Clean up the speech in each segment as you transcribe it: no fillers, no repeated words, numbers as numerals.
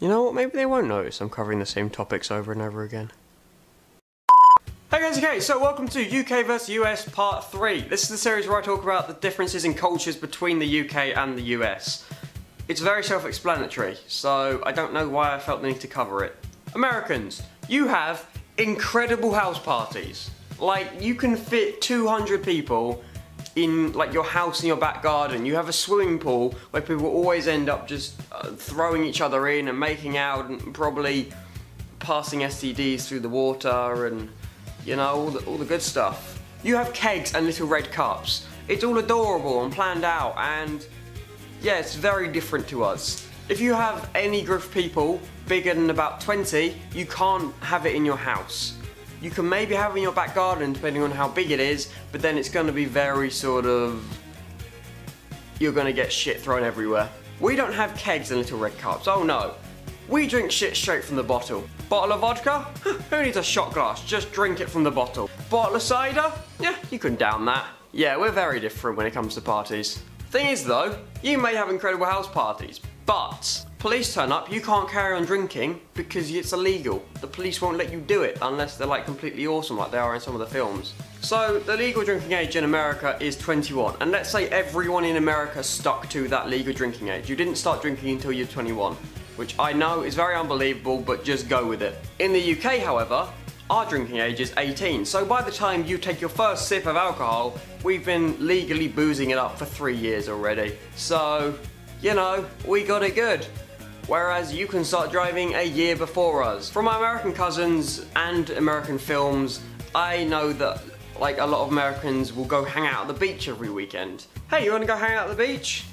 You know what, maybe they won't notice I'm covering the same topics over and over again. Hey guys, okay, so welcome to UK vs US Part 3. This is the series where I talk about the differences in cultures between the UK and the US. It's very self-explanatory, so I don't know why I felt the need to cover it. Americans, you have incredible house parties. Like, you can fit 200 people in like your house in your back garden. You have a swimming pool where people always end up just throwing each other in and making out and probably passing STDs through the water and, you know, all the good stuff. You have kegs and little red cups. It's all adorable and planned out, and yeah, it's very different to us. If you have any group of people bigger than about 20, you can't have it in your house. You can maybe have it in your back garden depending on how big it is, but then it's going to be very sort of... you're going to get shit thrown everywhere. We don't have kegs and little red cups, oh no. We drink shit straight from the bottle. Bottle of vodka? Who needs a shot glass? Just drink it from the bottle. Bottle of cider? Yeah, you can down that. Yeah, we're very different when it comes to parties. Thing is though, you may have incredible house parties, but police turn up, you can't carry on drinking because it's illegal. The police won't let you do it unless they're like completely awesome like they are in some of the films. So the legal drinking age in America is 21, and let's say everyone in America stuck to that legal drinking age. You didn't start drinking until you're 21, which I know is very unbelievable, but just go with it. In the UK, however, our drinking age is 18, so by the time you take your first sip of alcohol, we've been legally boozing it up for 3 years already. So, you know, we got it good. Whereas you can start driving a year before us. From my American cousins and American films, I know that like a lot of Americans will go hang out at the beach every weekend. Hey, you wanna go hang out at the beach?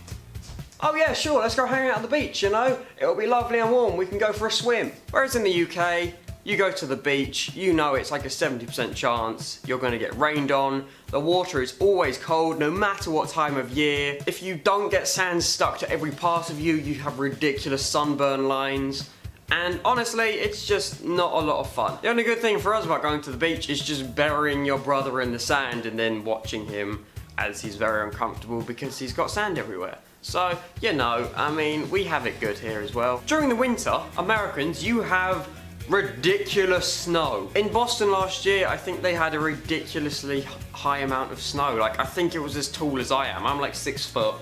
Oh yeah, sure, let's go hang out at the beach, you know? It'll be lovely and warm, we can go for a swim. Whereas in the UK, you go to the beach, you know it's like a 70% chance you're gonna get rained on. The water is always cold, no matter what time of year. If you don't get sand stuck to every part of you, you have ridiculous sunburn lines. And honestly, it's just not a lot of fun. The only good thing for us about going to the beach is just burying your brother in the sand and then watching him as he's very uncomfortable because he's got sand everywhere. So, you know, I mean, we have it good here as well. During the winter, Americans, you have ridiculous snow. In Boston last year, I think they had a ridiculously high amount of snow. Like, I think it was as tall as I am. I'm like 6 foot,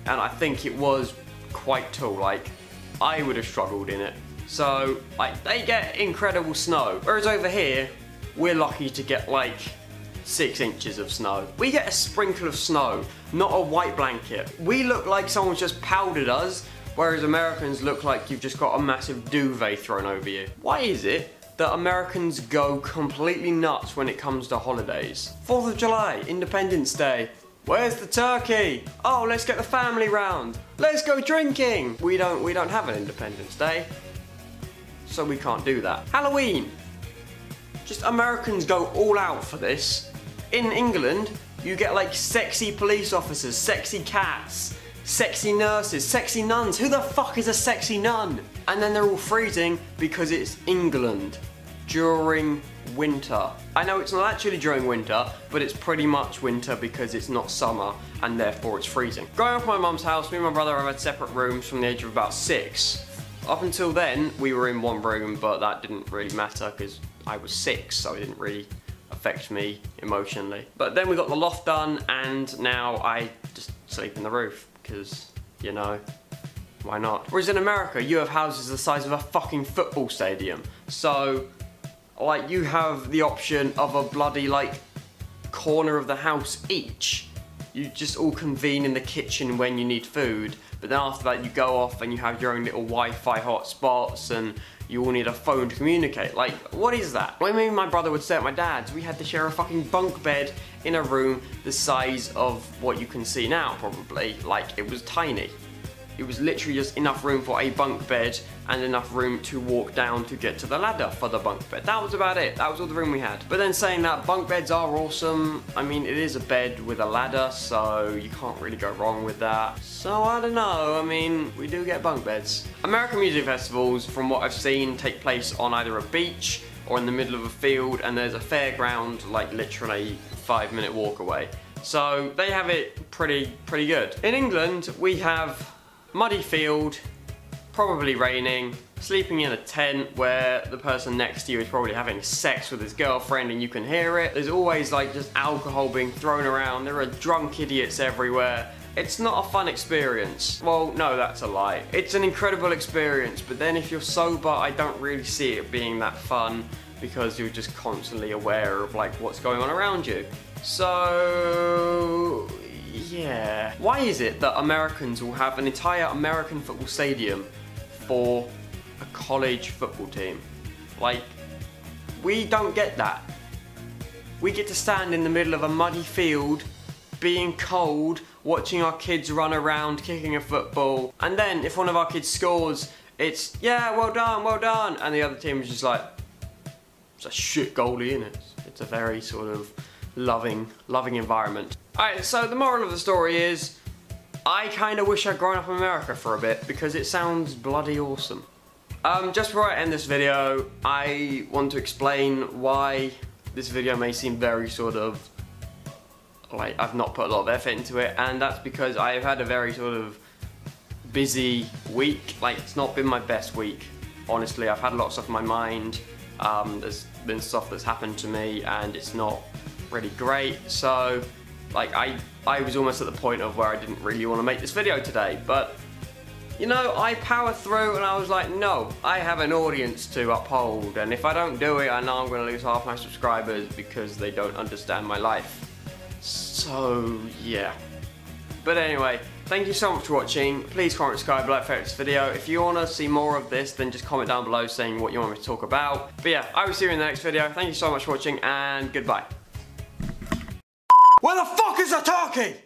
and I think it was quite tall. Like, I would have struggled in it. So, like, they get incredible snow. Whereas over here, we're lucky to get like 6 inches of snow. We get a sprinkle of snow, not a white blanket. We look like someone's just powdered us, whereas Americans look like you've just got a massive duvet thrown over you. Why is it that Americans go completely nuts when it comes to holidays? 4th of July, Independence Day. Where's the turkey? Oh, let's get the family round. Let's go drinking. We don't have an Independence Day, so we can't do that. Halloween. Just Americans go all out for this. In England, you get like sexy police officers, sexy cats, sexy nurses, sexy nuns. Who the fuck is a sexy nun? And then they're all freezing because it's England during winter. I know it's not actually during winter, but it's pretty much winter because it's not summer and therefore it's freezing. Growing up at my mum's house, me and my brother have had separate rooms from the age of about 6. Up until then, we were in one room, but that didn't really matter because I was 6, so it didn't really affect me emotionally. But then we got the loft done, and now I just sleep in the roof because, you know, why not? Whereas in America, you have houses the size of a fucking football stadium. So, like, you have the option of a bloody, like, corner of the house each. You just all convene in the kitchen when you need food, but then after that you go off and you have your own little Wi-Fi hotspots and you all need a phone to communicate. Like, what is that? When me and my brother would stay at my dad's, we had to share a fucking bunk bed in a room the size of what you can see now, probably. Like, it was tiny. It was literally just enough room for a bunk bed and enough room to walk down to get to the ladder for the bunk bed. That was about it. That was all the room we had. But then saying that, bunk beds are awesome. I mean, it is a bed with a ladder, so you can't really go wrong with that. So I don't know. I mean, we do get bunk beds. American music festivals, from what I've seen, take place on either a beach or in the middle of a field, and there's a fairground like literally 5-minute walk away. So they have it pretty good. In England, we have muddy field, probably raining, sleeping in a tent where the person next to you is probably having sex with his girlfriend and you can hear it. There's always like just alcohol being thrown around. There are drunk idiots everywhere. It's not a fun experience. Well, no, that's a lie. It's an incredible experience, but then if you're sober, I don't really see it being that fun because you're just constantly aware of like what's going on around you. So, yeah. Why is it that Americans will have an entire American football stadium for a college football team? Like, we don't get that. We get to stand in the middle of a muddy field, being cold, watching our kids run around, kicking a football, and then if one of our kids scores, it's, yeah, well done, and the other team is just like, it's a shit goalie, isn't it? It's a very sort of loving environment. Alright, so the moral of the story is, I kind of wish I'd grown up in America for a bit, because it sounds bloody awesome. Just before I end this video, I want to explain why this video may seem very sort of like I've not put a lot of effort into it, and that's because I've had a very sort of busy week. Like, it's not been my best week, honestly. I've had a lot of stuff in my mind. There's been stuff that's happened to me and it's not really great, so like I was almost at the point of where I didn't really want to make this video today, but you know, I powered through and I was like, no, I have an audience to uphold, and if I don't do it, I know I'm going to lose half my subscribers because they don't understand my life. So, yeah. But anyway, thank you so much for watching. Please comment, subscribe, like, favorite this video. If you want to see more of this, then just comment down below saying what you want me to talk about. But yeah, I will see you in the next video. Thank you so much for watching, and goodbye. Where the fuck is the turkey?